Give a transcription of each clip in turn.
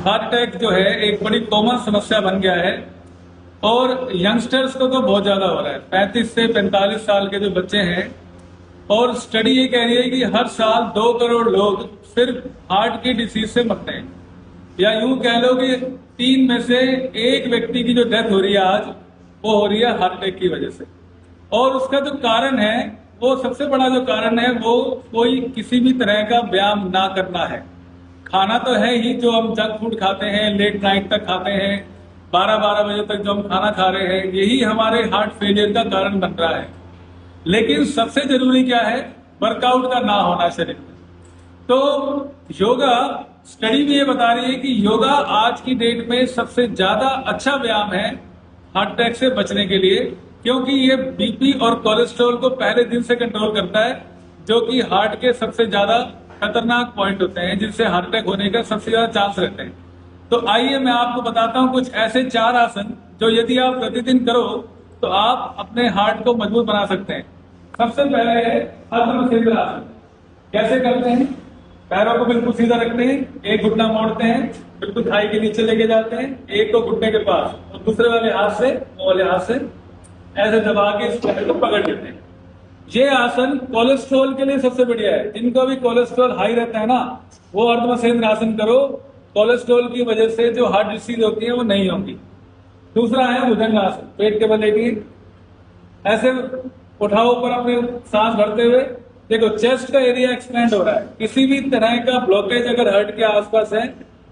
Heart attack जो है एक बड़ी कॉमन समस्या बन गया है और यंगस्टर्स को तो बहुत ज्यादा हो रहा है। 35 से 45 साल के जो बच्चे हैं, और स्टडी ये कह रही है कि हर साल 2 करोड़ लोग सिर्फ हार्ट की डिसीज से मरते हैं, या यूं कह लो कि 3 में से 1 व्यक्ति की जो डेथ हो रही है आज, वो हो रही है हार्ट अटैक की वजह से। और उसका जो कारण है, वो सबसे बड़ा जो कारण है वो कोई किसी भी तरह का व्यायाम ना करना है। खाना तो है ही, जो हम जंक फूड खाते हैं, लेट नाइट तक खाते हैं, 12-12 बजे तक जो हम खाना खा रहे हैं, यही हमारे हार्ट फेलियर का कारण बन रहा है। लेकिन सबसे जरूरी क्या है? वर्कआउट का ना होना शरीर में। तो योगा, स्टडी भी ये बता रही है कि योगा आज की डेट में सबसे ज्यादा अच्छा व्यायाम है हार्ट अटैक से बचने के लिए, क्योंकि ये बीपी और कोलेस्ट्रॉल को पहले दिन से कंट्रोल करता है, जो कि हार्ट के सबसे ज्यादा खतरनाक पॉइंट होते हैं, जिनसे हार्ट अटैक होने का सबसे ज्यादा चांस रहते हैं। तो आइए मैं आपको बताता हूं कुछ ऐसे 4 आसन जो यदि आप प्रतिदिन करो तो आप अपने हार्ट को मजबूत बना सकते हैं। सबसे पहले है अर्धचंद्र आसन। कैसे करते हैं? पैरों को बिल्कुल सीधा रखते हैं, एक घुटना मोड़ते हैं, बिल्कुल थाई के नीचे लेके जाते हैं, एक को घुटने के पास और दूसरे वाले हाथ से ऐसे दबा के इस पैर को पकड़ लेते हैं। ये आसन कोलेस्ट्रॉल के लिए सबसे बढ़िया है। जिनको भी कोलेस्ट्रॉल हाई रहता है ना, वो अर्धचंद्र आसन करो। कोलेस्ट्रॉल की वजह से जो हार्ट डिसीज होती है वो नहीं होगी। दूसरा है भुजंग आसन। पेट के बल लेटिए, ऐसे उठाओ ऊपर अपने सांस भरते हुए। देखो चेस्ट का एरिया एक्सपेंड हो रहा है। किसी भी तरह का ब्लॉकेज अगर हार्ट के आसपास है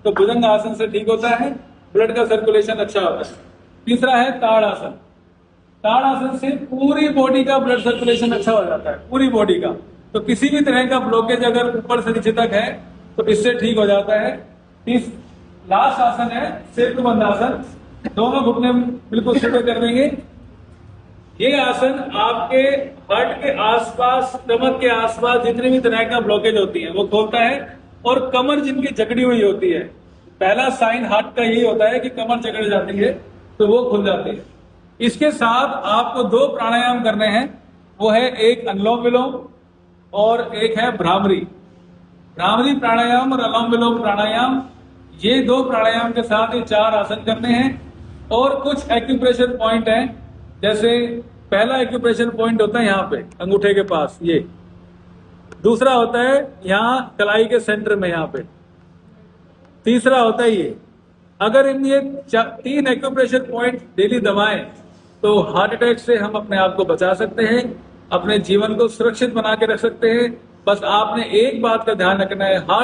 तो भुजंग आसन से ठीक होता है, ब्लड का सर्कुलेशन अच्छा होता है। तीसरा है ताड़ आसन। ताड़ आसन से पूरी बॉडी का ब्लड सर्कुलेशन अच्छा हो जाता है, पूरी बॉडी का। तो किसी भी तरह का ब्लॉकेज अगर ऊपर से नीचे तक है तो इससे ठीक हो जाता है। लास्ट आसन है सेतुबंध आसन। दोनों घुटने बिल्कुल सीधे कर देंगे। ये आसन आपके हार्ट के आसपास, स्टमक के आसपास जितनी भी तरह का ब्लॉकेज होती है वो खोलता है, और कमर जिनकी जकड़ी हुई होती है, पहला साइन हार्ट का यही होता है कि कमर जकड़ जाती है, तो वो खुल जाती है। इसके साथ आपको 2 प्राणायाम करने हैं। वो है एक अनुलोम विलोम और एक है भ्रामरी। भ्रामरी प्राणायाम और अनुलोम विलोम प्राणायाम, ये 2 प्राणायाम के साथ ये 4 आसन करने हैं। और कुछ एक्यूप्रेशर पॉइंट हैं, जैसे पहला एक्यूप्रेशर पॉइंट होता है यहाँ पे अंगूठे के पास, ये। दूसरा होता है यहाँ कलाई के सेंटर में, यहाँ पे। तीसरा होता है ये। अगर इन ये 3 एक्यूप्रेशर पॉइंट डेली दबाएं तो हार्ट अटैक से हम अपने आप को बचा सकते हैं, अपने जीवन को सुरक्षित बना के रख सकते हैं। बस आपने एक बात का ध्यान रखना है, हार्ट